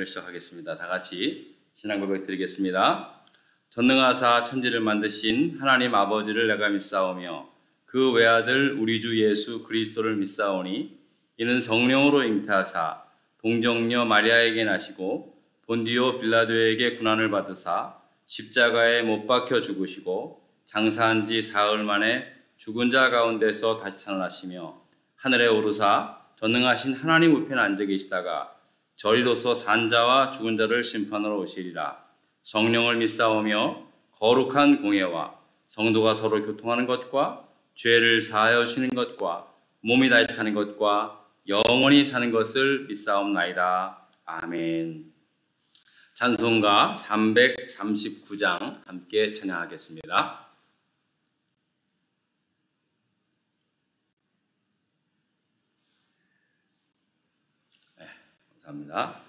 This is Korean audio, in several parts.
시작하겠습니다. 다 같이 신앙 고백 드리겠습니다. 전능하사 천지를 만드신 하나님 아버지를 내가 믿사오며 그 외아들 우리 주 예수 그리스도를 믿사오니 이는 성령으로 잉태하사 동정녀 마리아에게 나시고 본디오 빌라도에게 고난을 받으사 십자가에 못 박혀 죽으시고 장사한 지 사흘 만에 죽은 자 가운데서 다시 살아나시며 하늘에 오르사 전능하신 하나님 우편에 앉아 계시다가 저리로서 산 자와 죽은 자를 심판하러 오시리라. 성령을 믿사오며 거룩한 공예와 성도가 서로 교통하는 것과 죄를 사하여 주시는 것과 몸이 다시 사는 것과 영원히 사는 것을 믿사옵나이다. 아멘. 찬송가 339장 함께 찬양하겠습니다. 감사합니다.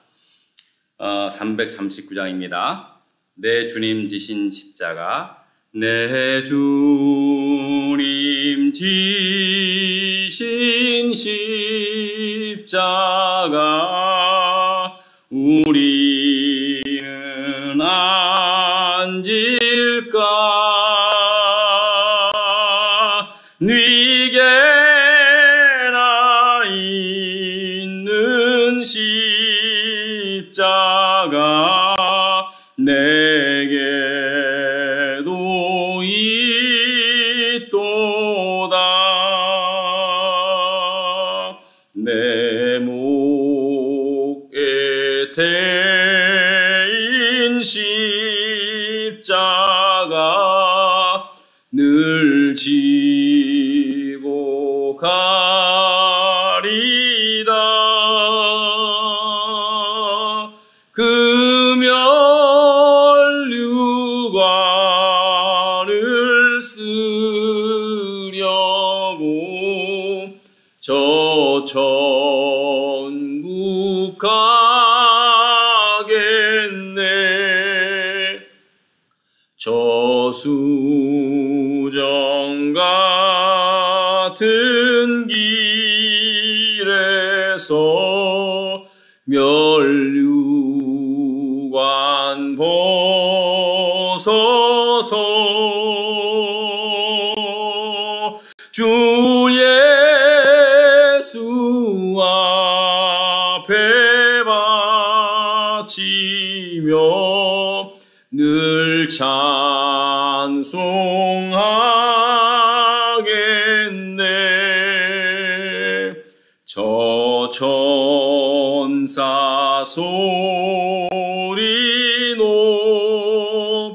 339장입니다. 내 주님 지신 십자가, 내 주님 지신 십자가, 우리는 앉을까? 네게나 있는 십자가 내게도 있도다. 내 목에 태인 십자가 늘 지고 가리다. 금연류관을 쓰려고 저 천국 가겠네. 저수정 같은 길에서 멸류관 벗어서 주 예수 앞에 바치며 늘 찬송하겠네. 저 천사 소리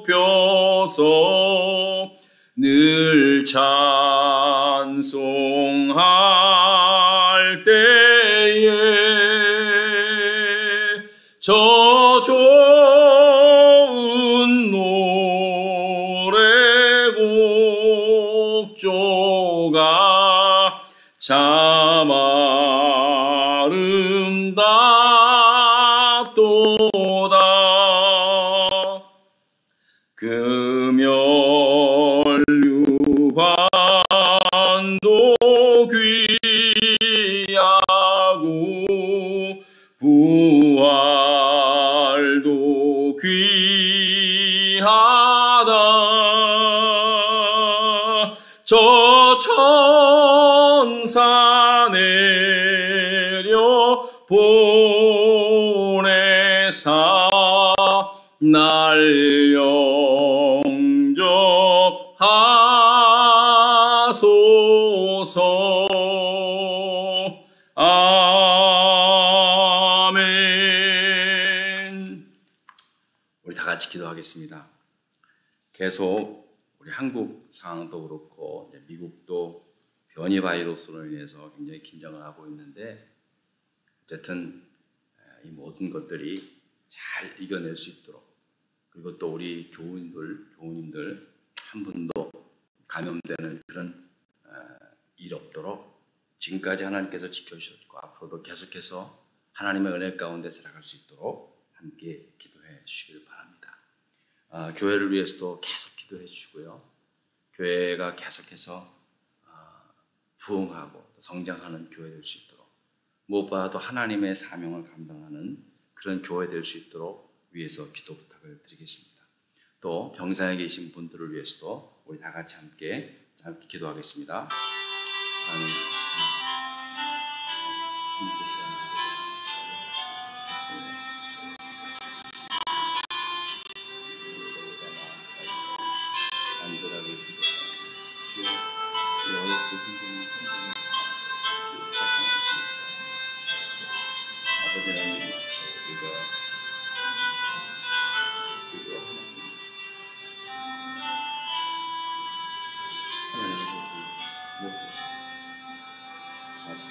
높여서 늘 찬송할 때에 저 좋은 노래곡 조가 참 아름답도다. 금연류관도 귀하고 부활도 귀하다. 저 천사 내려 보내사 날 영접하소서. 아멘. 우리 다 같이 기도하겠습니다. 계속 우리 한국 상황도 그렇고 미국도 변이 바이러스로 인해서 굉장히 긴장을 하고 있는데 어쨌든 이 모든 것들이 잘 이겨낼 수 있도록, 그리고 또 우리 교우님들 한 분도 감염되는 그런 일 없도록 지금까지 하나님께서 지켜주셨고 앞으로도 계속해서 하나님의 은혜 가운데 살아갈 수 있도록 함께 기도해 주시길 바랍니다. 교회를 위해서도 계속 기도해 주시고요. 교회가 계속해서 부흥하고 또 성장하는 교회 될 수 있도록, 무엇보다도 하나님의 사명을 감당하는 그런 교회 될 수 있도록 위해서 기도 부탁을 드리겠습니다. 또 병상에 계신 분들을 위해서도 우리 다 같이 함께 기도하겠습니다. 하나님 간절하게 주여 이 어렵고 힘든 현장에서 가상할 수 있다. 아버지 하나님 우리가 하나님의 모두 다시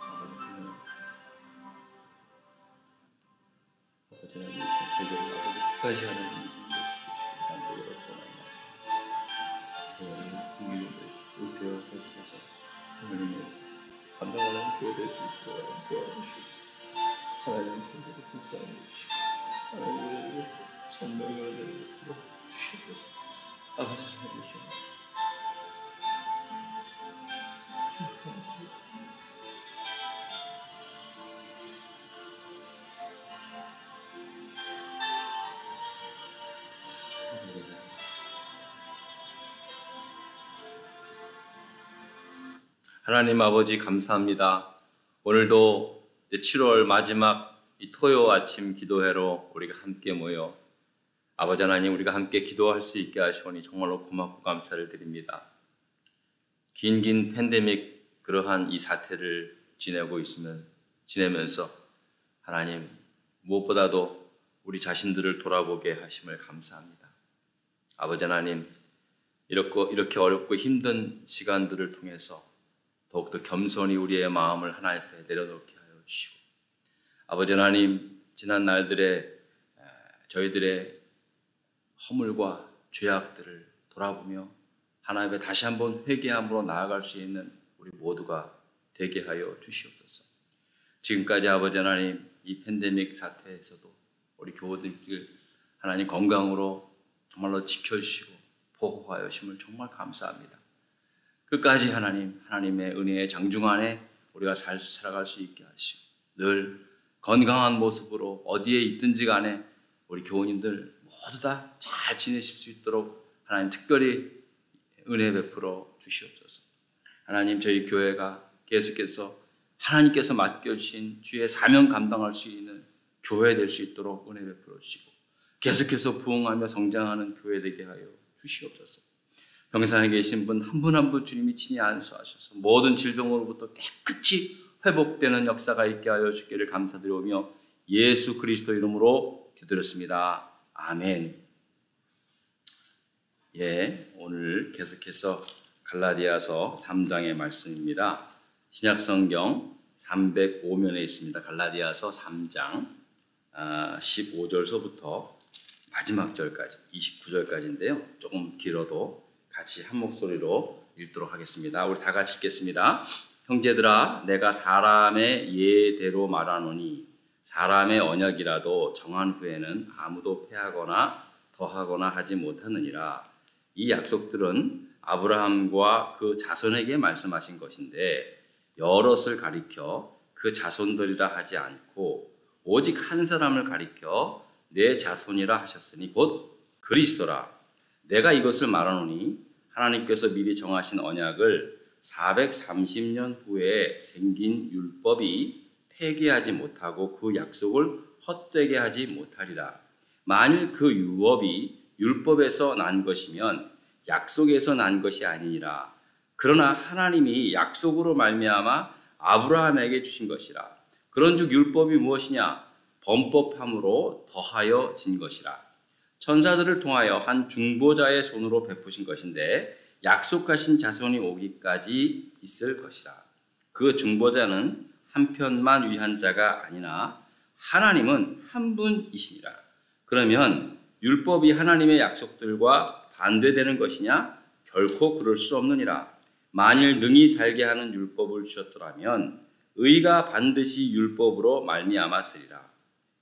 아버지 하나님 제대로 아버지 끝까지 하나님 감당하는 교회 될 수 있도록 도와주시고 하나님 교회를 불쌍히 해주시고 하나님 성령을 내리고 주시옵소서. 아버지 하나님 감사합니다. 하나님 아버지 감사합니다. 오늘도 7월 마지막 이 토요 아침 기도회로 우리가 함께 모여 아버지 하나님 우리가 함께 기도할 수 있게 하시오니 정말로 고맙고 감사를 드립니다. 긴 팬데믹 그러한 이 사태를 지내면서 하나님 무엇보다도 우리 자신들을 돌아보게 하심을 감사합니다. 아버지 하나님 이렇게 어렵고 힘든 시간들을 통해서 더욱더 겸손히 우리의 마음을 하나님 앞에 내려놓게 하여 주시고 아버지 하나님 지난 날들의 저희들의 허물과 죄악들을 돌아보며 하나님 앞에 다시 한번 회개함으로 나아갈 수 있는 우리 모두가 되게 하여 주시옵소서. 지금까지 아버지 하나님 이 팬데믹 사태에서도 우리 교우들길 하나님 건강으로 정말로 지켜주시고 보호하여 주심을 정말 감사합니다. 끝까지 하나님의 은혜의 장중 안에 우리가 살아갈 수 있게 하시고 늘 건강한 모습으로 어디에 있든지 간에 우리 교우님들 모두 다 잘 지내실 수 있도록 하나님 특별히 은혜 베풀어 주시옵소서. 하나님 저희 교회가 계속해서 하나님께서 맡겨주신 주의 사명 감당할 수 있는 교회 될 수 있도록 은혜 베풀어 주시고 계속해서 부흥하며 성장하는 교회 되게 하여 주시옵소서. 병상에 계신 분 한 분 한 분 주님이 친히 안수하셔서 모든 질병으로부터 깨끗이 회복되는 역사가 있게 하여 주기를 감사드리오며 예수 그리스도 이름으로 기도드렸습니다. 아멘. 오늘 계속해서 갈라디아서 3장의 말씀입니다. 신약성경 305면에 있습니다. 갈라디아서 3장 15절서부터 마지막 절까지 29절까지인데요. 조금 길어도 같이 한 목소리로 읽도록 하겠습니다. 우리 다 같이 읽겠습니다. 형제들아 내가 사람의 예대로 말하노니 사람의 언약이라도 정한 후에는 아무도 폐하거나 더하거나 하지 못하느니라. 이 약속들은 아브라함과 그 자손에게 말씀하신 것인데 여럿을 가리켜 그 자손들이라 하지 않고 오직 한 사람을 가리켜 내 자손이라 하셨으니 곧 그리스도라. 내가 이것을 말하노니 하나님께서 미리 정하신 언약을 430년 후에 생긴 율법이 폐기하지 못하고 그 약속을 헛되게 하지 못하리라. 만일 그 유업이 율법에서 난 것이면 약속에서 난 것이 아니니라. 그러나 하나님이 약속으로 말미암아 아브라함에게 주신 것이라. 그런즉 율법이 무엇이냐? 범법함으로 더하여 진 것이라. 천사들을 통하여 한 중보자의 손으로 베푸신 것인데 약속하신 자손이 오기까지 있을 것이라. 그 중보자는 한 편만 위한 자가 아니나 하나님은 한 분이시니라. 그러면 율법이 하나님의 약속들과 반대되는 것이냐? 결코 그럴 수 없느니라. 만일 능히 살게 하는 율법을 주셨더라면 의가 반드시 율법으로 말미암았으리라.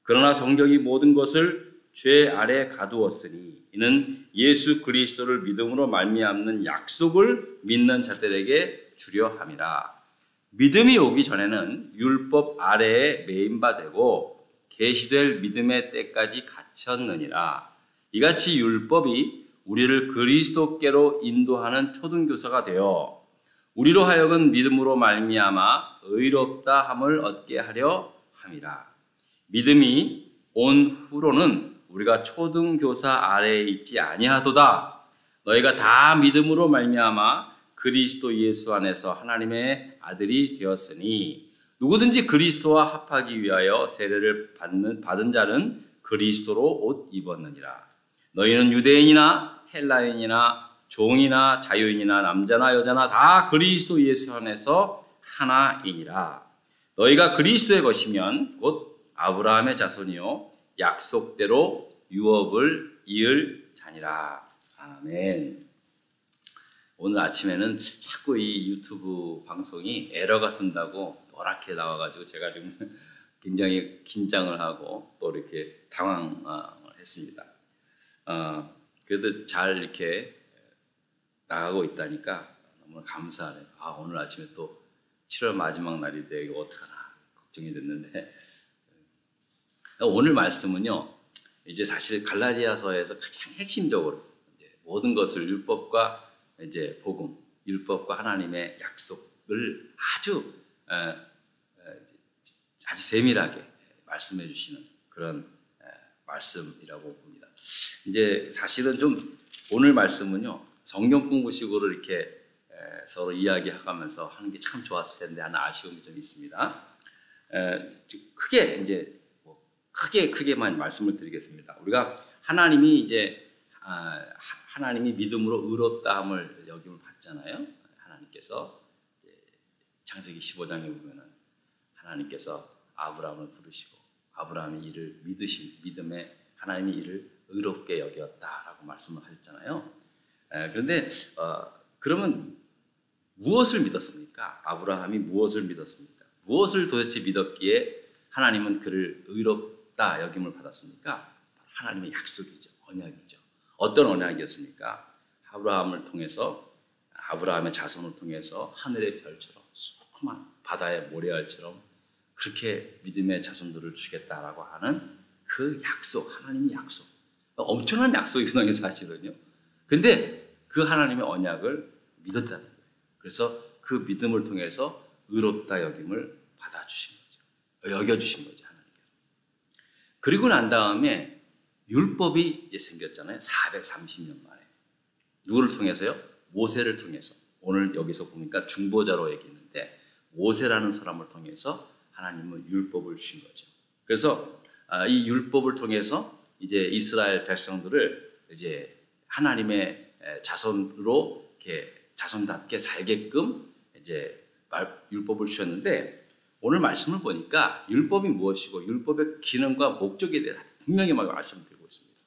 그러나 성경이 모든 것을 죄 아래 가두었으니 이는 예수 그리스도를 믿음으로 말미암는 약속을 믿는 자들에게 주려 함이라. 믿음이 오기 전에는 율법 아래에 매인 바 되고 계시될 믿음의 때까지 갇혔느니라. 이같이 율법이 우리를 그리스도께로 인도하는 초등교사가 되어 우리로 하여금 믿음으로 말미암아 의롭다 함을 얻게 하려 함이라. 믿음이 온 후로는 우리가 초등교사 아래에 있지 아니하도다. 너희가 다 믿음으로 말미암아 그리스도 예수 안에서 하나님의 아들이 되었으니 누구든지 그리스도와 합하기 위하여 세례를 받은 자는 그리스도로 옷 입었느니라. 너희는 유대인이나 헬라인이나 종이나 자유인이나 남자나 여자나 다 그리스도 예수 안에서 하나이니라. 너희가 그리스도의 것이면 곧 아브라함의 자손이요 약속대로 유업을 이을 자니라. 아멘. 오늘 아침에는 자꾸 이 유튜브 방송이 에러가 뜬다고 노랗게 나와가지고 제가 좀 굉장히 긴장을 하고 또 이렇게 당황을 했습니다. 그래도 잘 이렇게 나가고 있다니까 너무 감사하네요. 오늘 아침에 또 7월 마지막 날인데 이거 어떡하나 걱정이 됐는데, 오늘 말씀은요, 이제 사실 갈라디아서에서 가장 핵심적으로 이제 모든 것을 율법과 이제 복음, 율법과 하나님의 약속을 아주 세밀하게 말씀해 주시는 그런 말씀이라고 봅니다. 이제 사실은 좀 오늘 말씀은요, 성경 공부식으로 이렇게 서로 이야기하면서 하는 게 참 좋았을 텐데 하나 아쉬움이 좀 있습니다. 크게 이제 크게만 말씀을 드리겠습니다. 우리가 하나님이 이제 하나님이 믿음으로 의롭다함을 여김을 받잖아요. 하나님께서 이제 창세기 15장에 보면은 하나님께서 아브라함을 부르시고 아브라함이 이를 믿음에 하나님이 이를 의롭게 여겼다라고 말씀을 하셨잖아요. 그런데 그러면 무엇을 믿었습니까? 아브라함이 무엇을 믿었습니까? 무엇을 도대체 믿었기에 하나님은 그를 의롭다 여김을 받았습니까? 하나님의 약속이죠. 언약이죠. 어떤 언약이었습니까? 아브라함을 통해서, 아브라함의 자손을 통해서 하늘의 별처럼 수많은 바다의 모래알처럼 그렇게 믿음의 자손들을 주겠다라고 하는 그 약속, 하나님의 약속. 엄청난 약속이거든요, 사실은요. 근데 그 하나님의 언약을 믿었다는 거예요. 그래서 그 믿음을 통해서 의롭다 여김을 받아주신 거죠. 여겨주신 거죠, 하나님께서. 그리고 난 다음에 율법이 이제 생겼잖아요. 430년 만에. 누구를 통해서요? 모세를 통해서. 오늘 여기서 보니까 중보자로 얘기했는데 모세라는 사람을 통해서 하나님은 율법을 주신 거죠. 그래서 이 율법을 통해서 이제 이스라엘 백성들을 이제 하나님의 자손으로 이렇게 자손답게 살게끔 이제 율법을 주셨는데, 오늘 말씀을 보니까 율법이 무엇이고 율법의 기능과 목적에 대해 분명히 말씀드리고 있습니다.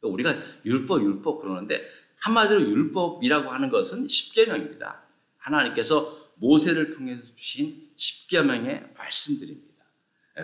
우리가 율법 그러는데 한마디로 율법이라고 하는 것은 십계명입니다. 하나님께서 모세를 통해서 주신 십계명의 말씀들입니다.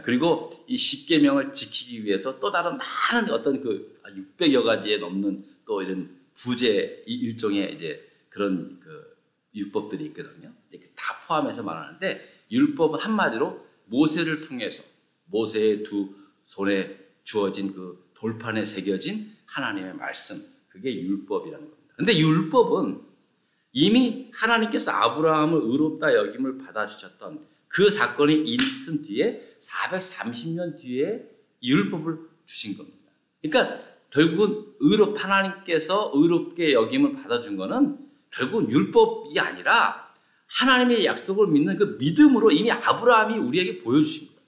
그리고 이 십계명을 지키기 위해서 또 다른 많은 어떤 그 600여 가지에 넘는 또 이런 부제 일종의 이제 그런 그 율법들이 있거든요. 다 포함해서 말하는데, 율법은 한마디로 모세를 통해서 모세의 두 손에 주어진 그 돌판에 새겨진 하나님의 말씀, 그게 율법이라는 겁니다. 근데 율법은 이미 하나님께서 아브라함을 의롭다 여김을 받아주셨던 그 사건이 있은 뒤에 430년 뒤에 율법을 주신 겁니다. 그러니까 결국은 하나님께서 의롭게 여김을 받아준 거는 결국은 율법이 아니라 하나님의 약속을 믿는 그 믿음으로 이미 아브라함이 우리에게 보여주신 거예요.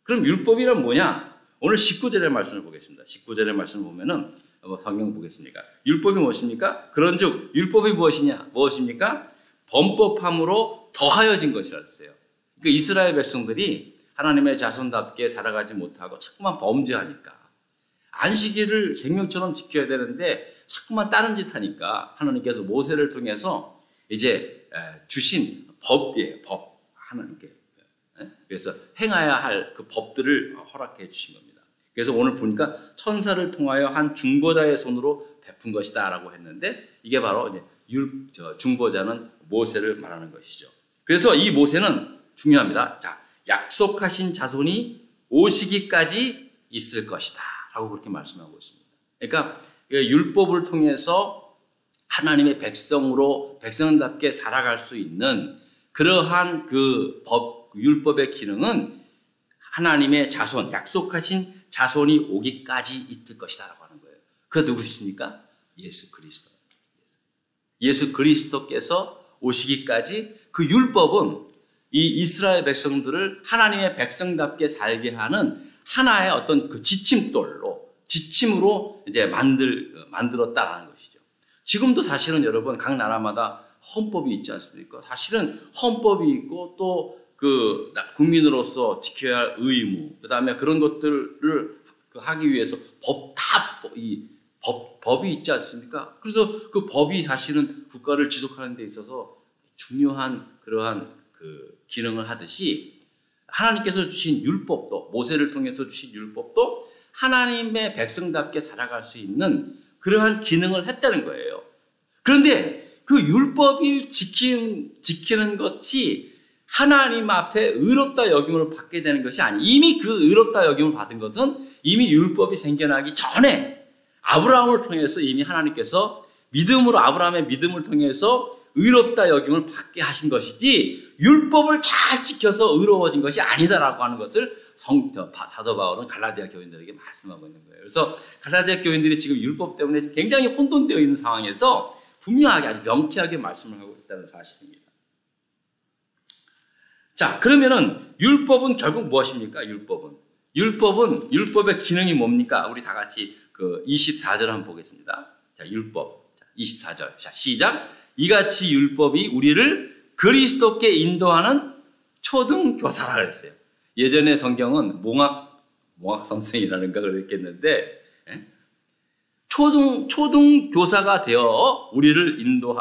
그럼 율법이란 뭐냐? 오늘 19절의 말씀을 보겠습니다. 19절의 말씀을 보면은 성경 보겠습니까? 율법이 무엇입니까? 그런즉 율법이 무엇입니까? 범법함으로 더하여진 것이라 했어요. 그러니까 이스라엘 백성들이 하나님의 자손답게 살아가지 못하고 자꾸만 범죄하니까, 안식일을 생명처럼 지켜야 되는데 자꾸만 다른 짓 하니까 하나님께서 모세를 통해서 이제 주신 법이에요. 법. 하나님께. 그래서 행해야 할 그 법들을 허락해 주신 겁니다. 그래서 오늘 보니까 천사를 통하여 한 중보자의 손으로 베푼 것이다 라고 했는데, 이게 바로 이제 중보자는 모세를 말하는 것이죠. 그래서 이 모세는 중요합니다. 자, 약속하신 자손이 오시기까지 있을 것이다 라고 그렇게 말씀하고 있습니다. 그러니까 율법을 통해서 하나님의 백성답게 살아갈 수 있는 그러한 그 율법의 기능은 하나님의 자손, 약속하신 자손이 오기까지 있을 것이다 라고 하는 거예요. 그 누구십니까? 예수 그리스도. 예수 그리스도께서 오시기까지 그 율법은 이 이스라엘 백성들을 하나님의 백성답게 살게 하는 하나의 어떤 그 지침으로 이제 만들었다라는 것이죠. 지금도 사실은 여러분 각 나라마다 헌법이 있지 않습니까? 사실은 헌법이 있고 또 그 국민으로서 지켜야 할 의무, 그 다음에 그런 것들을 하기 위해서 법이 있지 않습니까? 그래서 그 법이 사실은 국가를 지속하는 데 있어서 중요한 그러한 그 기능을 하듯이 하나님께서 주신 율법도, 모세를 통해서 주신 율법도 하나님의 백성답게 살아갈 수 있는 그러한 기능을 했다는 거예요. 그런데 그 율법을 지키는 것이 하나님 앞에 의롭다 여김을 받게 되는 것이 아니, 이미 그 의롭다 여김을 받은 것은 이미 율법이 생겨나기 전에 아브라함을 통해서 이미 하나님께서 아브라함의 믿음을 통해서 의롭다 여김을 받게 하신 것이지 율법을 잘 지켜서 의로워진 것이 아니다라고 하는 것을 사도 바울은 갈라디아 교인들에게 말씀하고 있는 거예요. 그래서 갈라디아 교인들이 지금 율법 때문에 굉장히 혼돈되어 있는 상황에서 분명하게 아주 명쾌하게 말씀을 하고 있다는 사실입니다. 자, 그러면은 율법은 결국 무엇입니까? 율법의 기능이 뭡니까? 우리 다 같이 그 24절 한번 보겠습니다. 자, 율법. 24절. 자, 시작. 이같이 율법이 우리를 그리스도께 인도하는 초등교사라 그랬어요. 예전에 성경은 몽학 선생이라는가 그랬겠는데, 초등교사가 되어 우리를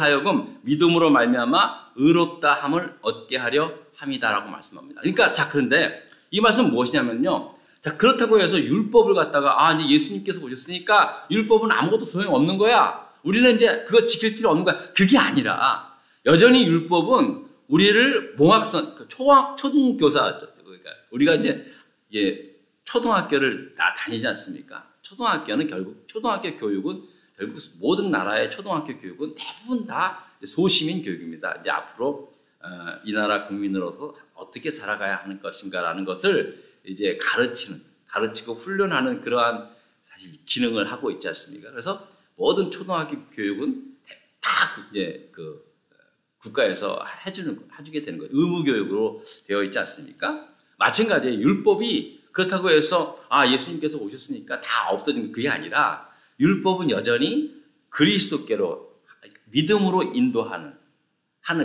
하여금 믿음으로 말미암아 의롭다함을 얻게 하려 함이다라고 말씀합니다. 그러니까 자, 그런데 이 말씀은 무엇이냐면요. 자, 그렇다고 해서 율법을 갖다가 이제 예수님께서 오셨으니까 율법은 아무것도 소용없는 거야. 우리는 이제 그거 지킬 필요 없는 거야. 그게 아니라 여전히 율법은 우리를 초등교사, 그러니까 우리가 이제 초등학교를 다니지 않습니까? 초등학교 교육은 결국 모든 나라의 초등학교 교육은 대부분 다 소시민 교육입니다. 이제 앞으로 이 나라 국민으로서 어떻게 살아가야 하는 것인가라는 것을 이제 가르치고 훈련하는 그러한 사실 기능을 하고 있지 않습니까? 그래서 모든 초등학교 교육은 다 이제 그 국가에서 해주게 되는 거예요. 의무 교육으로 되어 있지 않습니까? 마찬가지에 율법이 그렇다고 해서 예수님께서 오셨으니까 다 없어진 그게 아니라 율법은 여전히 그리스도께로 믿음으로 인도하는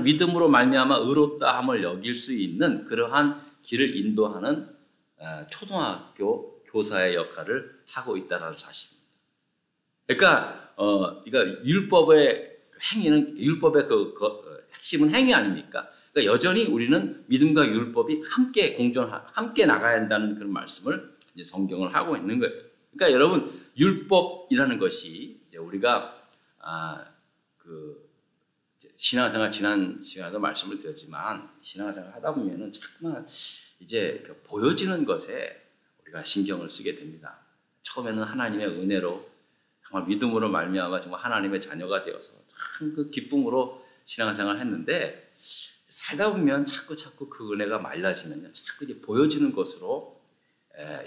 믿음으로 말미암아 의롭다함을 여길 수 있는 그러한 길을 인도하는 초등학교 교사의 역할을 하고 있다는 사실입니다. 그러니까 율법의 행위는 율법의 핵심은 행위 아닙니까? 그러니까 여전히 우리는 믿음과 율법이 함께 나가야 한다는 그런 말씀을 이제 성경을 하고 있는 거예요. 그러니까 여러분 율법이라는 것이 이제 우리가 신앙생활 지난 시간에도 말씀을 드렸지만 신앙생활 하다 보면은 자꾸만 이제 보여지는 것에 우리가 신경을 쓰게 됩니다. 처음에는 하나님의 은혜로 정말 믿음으로 말미암아 정말 하나님의 자녀가 되어서 참 그 기쁨으로 신앙생활을 했는데 살다 보면 자꾸 그 은혜가 말라지면요, 자꾸 이제 보여지는 것으로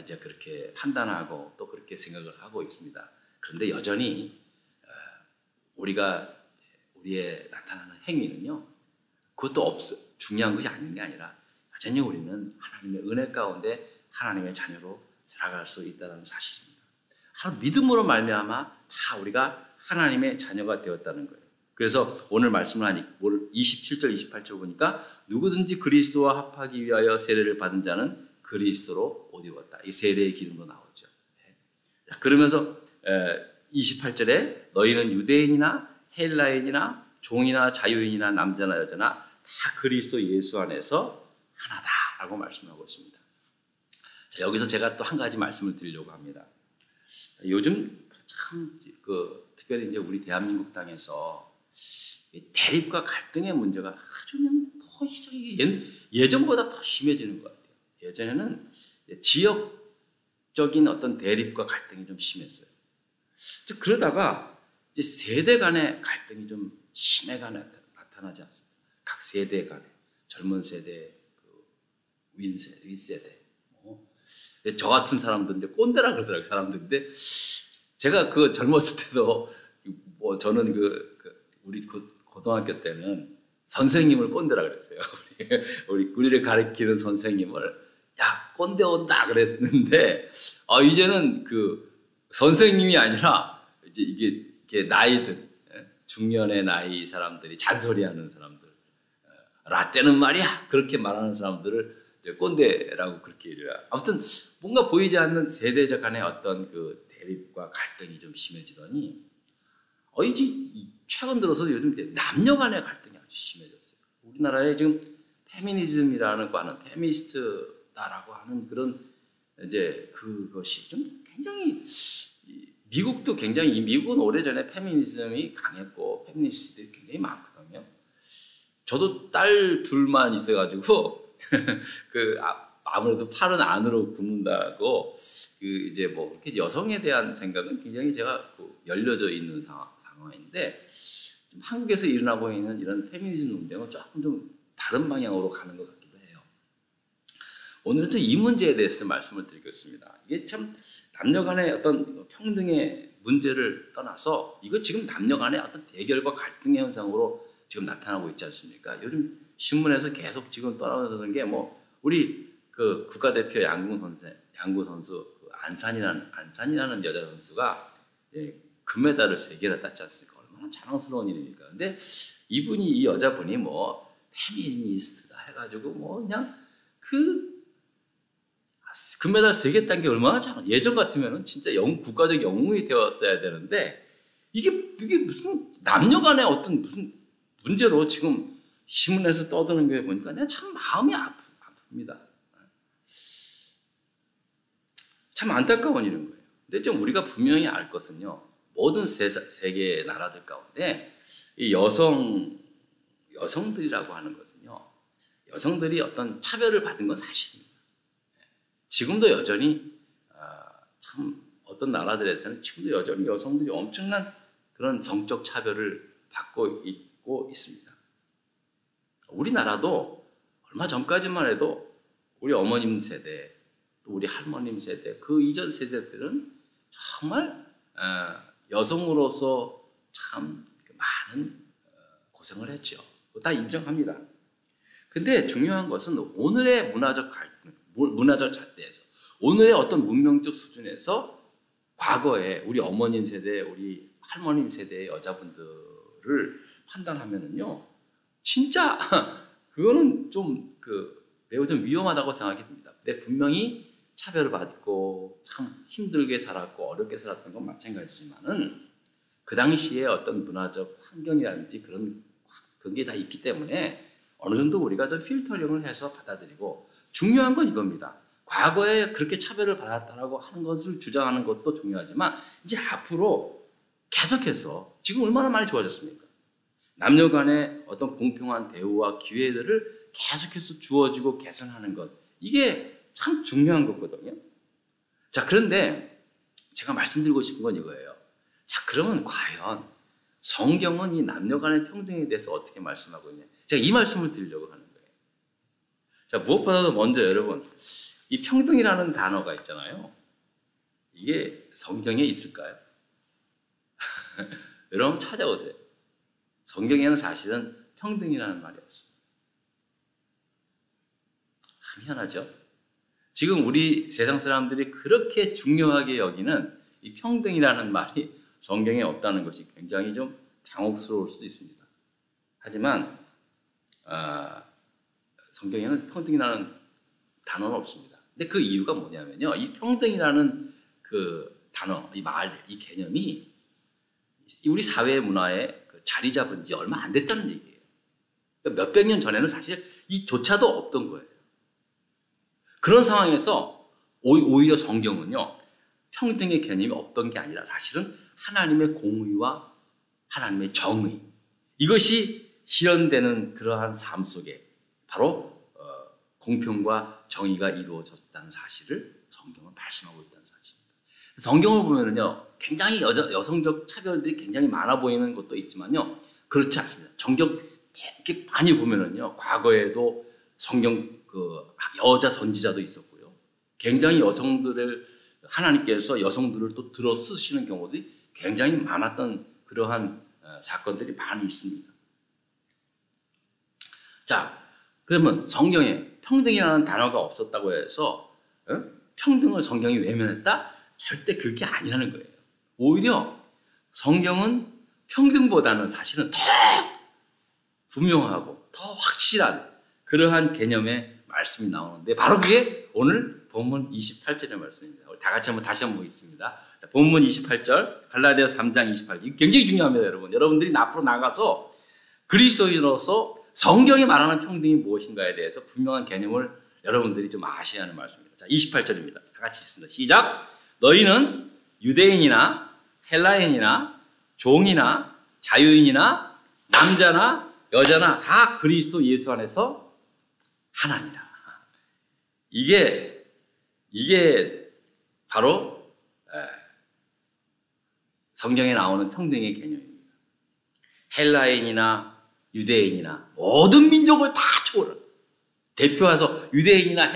이제 그렇게 판단하고 또 그렇게 생각을 하고 있습니다. 그런데 여전히 우리의 나타나는 행위는요, 그것도 중요한 것이 아닌 게 아니라 여전히 우리는 하나님의 은혜 가운데 하나님의 자녀로 살아갈 수 있다는 사실입니다. 믿음으로 말미암아 다 우리가 하나님의 자녀가 되었다는 거예요. 그래서 오늘 말씀을 하니 27절 28절 보니까 누구든지 그리스도와 합하기 위하여 세례를 받은 자는 그리스도로 옷 입었다. 이 세례의 기능도 나오죠. 자, 그러면서 28절에 너희는 유대인이나 헬라인이나 종이나 자유인이나 남자나 여자나 다 그리스도 예수 안에서 하나다라고 말씀하고 있습니다. 자, 여기서 제가 또 한 가지 말씀을 드리려고 합니다. 요즘 참 특별히 이제 우리 대한민국 땅에서 대립과 갈등의 문제가 아주 그냥 더 예전보다 더 심해지는 것 같아요. 예전에는 지역적인 어떤 대립과 갈등이 좀 심했어요. 그러다가 이제 세대 간의 갈등이 좀 심해가 나타나지 않습니다. 각 세대 간에 젊은 세대, 윗세대. 저 같은 사람들은 이제 꼰대라 그러더라고요, 사람들인데 제가 그 젊었을 때도 저는 우리 고등학교 때는 선생님을 꼰대라 그랬어요. 우리를 가르치는 선생님을 야 꼰대 온다 그랬는데 이제는 그 선생님이 아니라 이제 이게 나이든 중년의 나이 사람들이 잔소리하는 사람들, 라떼는 말이야 그렇게 말하는 사람들을 이제 꼰대라고 그렇게 얘기해요. 아무튼 뭔가 보이지 않는 세대적 간의 어떤 그 대립과 갈등이 좀 심해지더니 이제 최근 들어서 요즘 남녀 간의 갈등이 아주 심해졌어요. 우리나라에 지금 페미니즘이라는 거는 페미니스트다라고 하는 그런 이제 그것이 좀 굉장히 미국도 굉장히 미국은 오래전에 페미니즘이 강했고 페미니스트들이 굉장히 많거든요. 저도 딸 둘만 있어가지고 아무래도 팔은 안으로 굽는다고 이제 뭐 이렇게 여성에 대한 생각은 굉장히 제가 열려져 있는 상황인데 한국에서 일어나고 있는 이런 페미니즘 논쟁은 조금 좀 다른 방향으로 가는 것 같기도 해요. 오늘은 또 이 문제에 대해서 좀 말씀을 드리겠습니다. 이게 참 남녀 간의 어떤 평등의 문제를 떠나서 이거 지금 남녀 간의 어떤 대결과 갈등의 현상으로 지금 나타나고 있지 않습니까? 요즘 신문에서 계속 지금 떠나오는 게 우리 그 국가대표 양궁 선수 안산이라는 여자 선수가 금메달을 3개나 땄지 않습니까? 얼마나 자랑스러운 일입니까? 근데 이 여자분이 페미니스트다 해가지고 그냥 금메달 3개 딴 게 얼마나 예전 같으면은 진짜 국가적 영웅이 되었어야 되는데 이게 무슨 남녀 간의 어떤 무슨 문제로 지금 신문에서 떠드는 게 보니까 내가 참 마음이 아픕니다. 참 안타까운 일인 거예요. 근데 좀 우리가 분명히 알 것은요. 모든 세계의 나라들 가운데 이 여성들이라고 하는 것은요. 여성들이 어떤 차별을 받은 건 사실입니다. 지금도 여전히 참 어떤 나라들에서는 지금도 여전히 여성들이 엄청난 그런 성적 차별을 받고 있고 있습니다. 우리나라도 얼마 전까지만 해도 우리 어머님 세대, 또 우리 할머님 세대, 그 이전 세대들은 정말 여성으로서 참 많은 고생을 했죠. 다 인정합니다. 근데 중요한 것은 오늘의 문화적 잣대에서, 오늘의 어떤 문명적 수준에서 과거에 우리 어머님 세대, 우리 할머님 세대의 여자분들을 판단하면은요, 진짜 그거는 좀 매우 좀 위험하다고 생각이 듭니다. 근데 분명히 차별을 받고 참 힘들게 살았고 어렵게 살았던 건 마찬가지지만은 그 당시에 어떤 문화적 환경이라든지 그런 게 다 있기 때문에 어느 정도 우리가 좀 필터링을 해서 받아들이고, 중요한 건 이겁니다. 과거에 그렇게 차별을 받았다라고 하는 것을 주장하는 것도 중요하지만 이제 앞으로 계속해서 지금 얼마나 많이 좋아졌습니까? 남녀 간의 어떤 공평한 대우와 기회들을 계속해서 주어지고 개선하는 것, 이게 참 중요한 거거든요. 자, 그런데 제가 말씀드리고 싶은 건 이거예요. 자, 그러면 과연 성경은 이 남녀 간의 평등에 대해서 어떻게 말씀하고 있냐? 제가 이 말씀을 드리려고 하는 거예요. 자, 무엇보다도 먼저 여러분, 이 평등이라는 단어가 있잖아요. 이게 성경에 있을까요? 여러분 찾아오세요. 성경에는 사실은 평등이라는 말이 없습니다. 희한하죠? 지금 우리 세상 사람들이 그렇게 중요하게 여기는 이 평등이라는 말이 성경에 없다는 것이 굉장히 좀 당혹스러울 수도 있습니다. 하지만 성경에는 평등이라는 단어는 없습니다. 근데 그 이유가 뭐냐면요, 이 평등이라는 그 단어, 이 개념이 우리 사회 문화에 자리 잡은 지 얼마 안 됐다는 얘기예요. 그러니까 몇백 년 전에는 사실 이조차도 없던 거예요. 그런 상황에서 오히려 성경은요, 평등의 개념이 없던 게 아니라 사실은 하나님의 공의와 하나님의 정의, 이것이 실현되는 그러한 삶 속에 바로 공평과 정의가 이루어졌다는 사실을 성경은 말씀하고 있다는 사실입니다. 성경을 보면은요, 굉장히 여성적 차별들이 굉장히 많아 보이는 것도 있지만요, 그렇지 않습니다. 성경 이렇게 많이 보면은요, 과거에도 성경 여자 선지자도 있었고요, 굉장히 하나님께서 여성들을 또 들어 쓰시는 경우들이 굉장히 많았던 그러한 사건들이 많이 있습니다. 자, 그러면 성경에 평등이라는 단어가 없었다고 해서 평등을 성경이 외면했다? 절대 그게 아니라는 거예요. 오히려 성경은 평등보다는 사실은 더 분명하고 더 확실한 그러한 개념의 말씀이 나오는데, 바로 그게 오늘 본문 28절의 말씀입니다. 우리 다 같이 다시 한번 보겠습니다. 자, 본문 28절, 갈라디아서 3장 28절. 이게 굉장히 중요합니다, 여러분. 여러분들이 앞으로 나가서 그리스도인으로서 성경이 말하는 평등이 무엇인가에 대해서 분명한 개념을 여러분들이 좀 아셔야 하는 말씀입니다. 자, 28절입니다. 다 같이 읽습니다. 시작. 너희는 유대인이나 헬라인이나 종이나 자유인이나 남자나 여자나 다 그리스도 예수 안에서 하나니라. 이게 바로 성경에 나오는 평등의 개념입니다. 헬라인이나 유대인이나 모든 민족을 다 초월한, 대표해서 유대인이나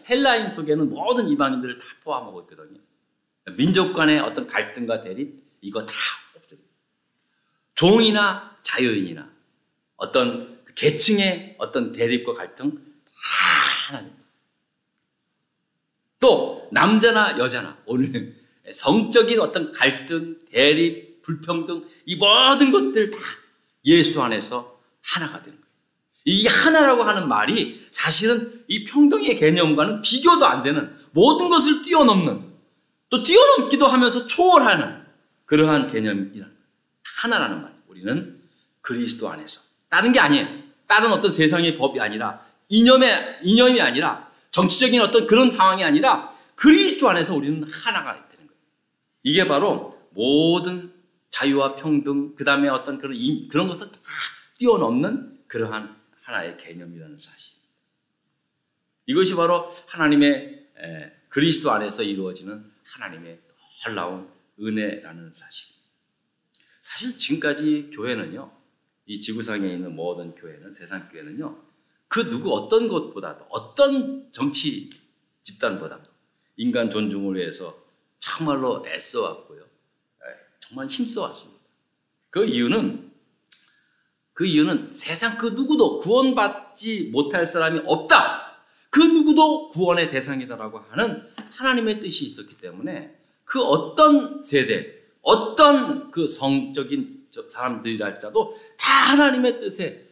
헬라인 속에는 모든 이방인들을 다 포함하고 있거든요. 민족 간의 어떤 갈등과 대립, 이거 다 없습니다. 종이나 자유인이나 어떤 계층의 어떤 대립과 갈등 다 하나입니다. 또 남자나 여자나 오늘 성적인 어떤 갈등, 대립, 불평등, 이 모든 것들 다 예수 안에서 하나가 되는 거예요. 이 하나라고 하는 말이 사실은 이 평등의 개념과는 비교도 안 되는, 모든 것을 뛰어넘는, 또 뛰어넘기도 하면서 초월하는 그러한 개념이라는 거예요. 하나라는 말. 우리는 그리스도 안에서, 다른 게 아니에요. 다른 어떤 세상의 법이 아니라, 이념이 아니라, 정치적인 어떤 그런 상황이 아니라 그리스도 안에서 우리는 하나가 되는 거예요. 이게 바로 모든 자유와 평등, 그 다음에 어떤 그런 것을 다 뛰어넘는 그러한 하나의 개념이라는 사실입니다. 이것이 바로 하나님의 그리스도 안에서 이루어지는 하나님의 놀라운 은혜라는 사실입니다. 사실 지금까지 교회는요, 이 지구상에 있는 모든 교회는, 세상 교회는요, 그 누구 어떤 것보다도, 어떤 정치 집단보다도 인간 존중을 위해서 정말로 애써왔고요, 정말 힘써왔습니다. 그 이유는 세상 그 누구도 구원받지 못할 사람이 없다, 그 누구도 구원의 대상이다라고 하는 하나님의 뜻이 있었기 때문에, 그 어떤 세대, 어떤 그 성적인 사람들이랄지라도 다 하나님의 뜻에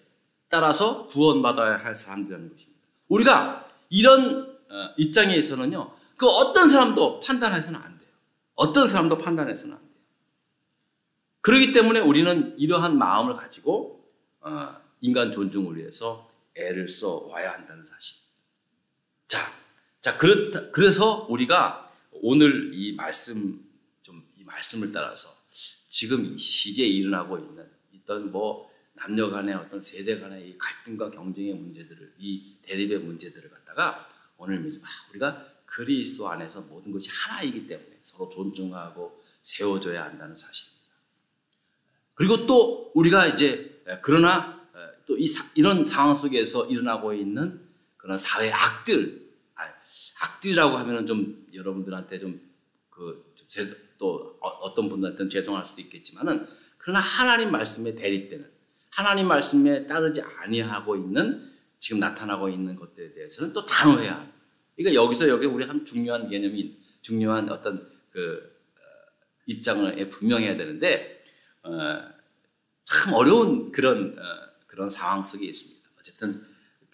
따라서 구원받아야 할 사람들이라는 것입니다. 우리가 이런 입장에서는요, 그 어떤 사람도 판단해서는 안 돼요. 어떤 사람도 판단해서는 안 돼요. 그렇기 때문에 우리는 이러한 마음을 가지고 인간 존중을 위해서 애를 써 와야 한다는 사실. 그래서 우리가 오늘 이 말씀을 따라서 지금 이 시대에 일어나고 있는 어떤 남녀 간의 어떤 세대 간의 이 갈등과 경쟁의 문제들을, 이 대립의 문제들을 갖다가 오늘 우리가 그리스도 안에서 모든 것이 하나이기 때문에 서로 존중하고 세워줘야 한다는 사실입니다. 그리고 또 우리가 이제 그러나 또 이런 상황 속에서 일어나고 있는 그런 사회 악들이라고 하면은 좀 여러분들한테 또 어떤 분들한테는 죄송할 수도 있겠지만은, 그러나 하나님 말씀에 대립되는, 하나님 말씀에 따르지 아니하고 있는 지금 나타나고 있는 것들에 대해서는 또 단호해야 합니다. 그러니까 여기 우리 한 중요한 어떤 입장을 분명해야 되는데, 참 어려운 그런 상황 속에 있습니다. 어쨌든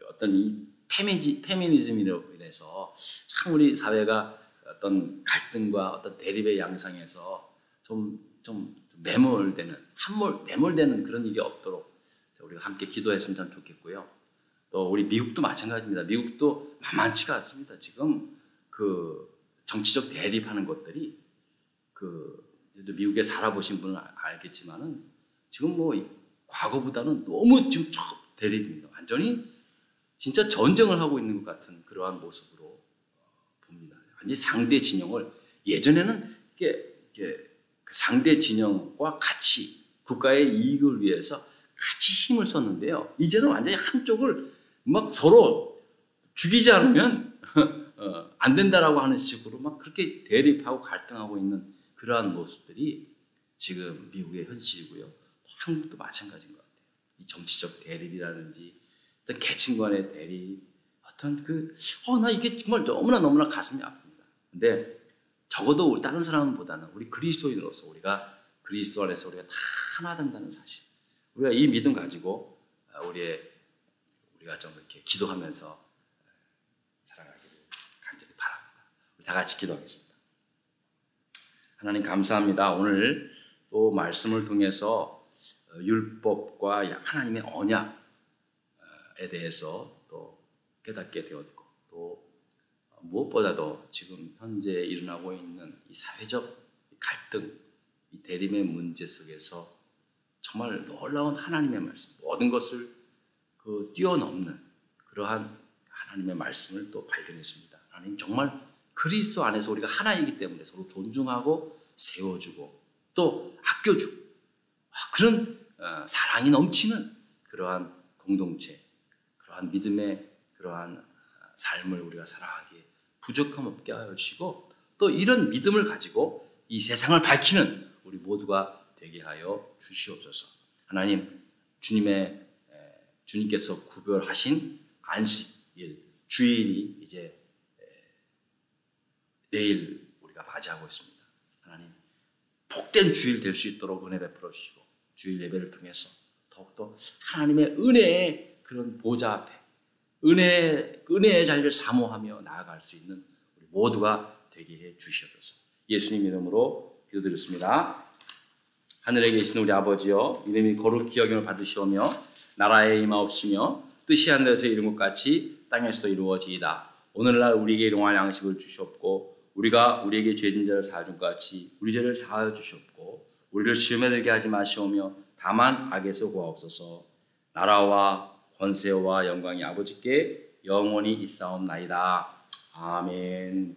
어떤 이 페미니즘으로 인해서 참 우리 사회가 어떤 갈등과 어떤 대립의 양상에서 좀 매몰되는 그런 일이 없도록 우리가 함께 기도했으면 참 좋겠고요. 또 우리 미국도 마찬가지입니다. 미국도 만만치가 않습니다. 지금 그 정치적 대립하는 것들이 미국에 살아보신 분은 알겠지만은 지금 과거보다는 너무 지금 대립입니다. 완전히 진짜 전쟁을 하고 있는 것 같은 그러한 모습으로 봅니다. 완전히 상대 진영을 예전에는 그 상대 진영과 같이 국가의 이익을 위해서 같이 힘을 썼는데요. 이제는 완전히 한쪽을 막 서로 죽이지 않으면 안 된다라고 하는 식으로 막 그렇게 대립하고 갈등하고 있는 그러한 모습들이 지금 미국의 현실이고요. 한국도 마찬가지인 것 같아요. 이 정치적 대립이라든지 어떤 계층 간의 대립, 어떤 나 이게 정말 너무나 가슴이 아픕니다. 근데 적어도 다른 사람보다는 우리 그리스도인으로서 우리가 그리스도 안에서 우리가 다 하나 된다는 사실, 우리가 이 믿음 가지고 우리가 좀 이렇게 기도하면서 살아가기를 간절히 바랍니다. 우리 다 같이 기도하겠습니다. 하나님 감사합니다. 오늘 또 말씀을 통해서 율법과 하나님의 언약에 대해서 또 깨닫게 되었고, 또 무엇보다도 지금 현재 일어나고 있는 이 사회적 갈등, 이 대립의 문제 속에서 정말 놀라운 하나님의 말씀, 모든 것을 뛰어넘는 그러한 하나님의 말씀을 또 발견했습니다. 하나님 정말 그리스도 안에서 우리가 하나이기 때문에 서로 존중하고 세워주고 또 아껴주고 그런 사랑이 넘치는 그러한 공동체, 그러한 믿음의 그러한 삶을 우리가 살아가기에 부족함 없게 하여 주시고, 또 이런 믿음을 가지고 이 세상을 밝히는 우리 모두가 되게 하여 주시옵소서. 하나님, 주님께서 구별하신 안식일, 주일이 이제 내일 우리가 맞이하고 있습니다. 하나님, 복된 주일 될 수 있도록 은혜 베풀어 주시고, 주일 예배를 통해서 더욱더 하나님의 은혜의 그런 보좌 앞에 은혜의 자리를 사모하며 나아갈 수 있는 우리 모두가 되게 해 주시옵소서. 예수님 이름으로 기도드렸습니다. 하늘에 계신 우리 아버지여, 이름이 거룩히 여김을 받으시오며 나라에 임하옵시며 뜻이 하늘에서 이룬 것 같이 땅에서도 이루어지이다. 오늘날 우리에게 일용할 양식을 주시옵고, 우리가 우리에게 죄진 자를 사하준 것 같이 우리 죄를 사하여 주시옵고, 우리를 시험에 들게 하지 마시오며 다만 악에서 구하옵소서. 나라와 권세와 영광이 아버지께 영원히 있사옵나이다. 아멘.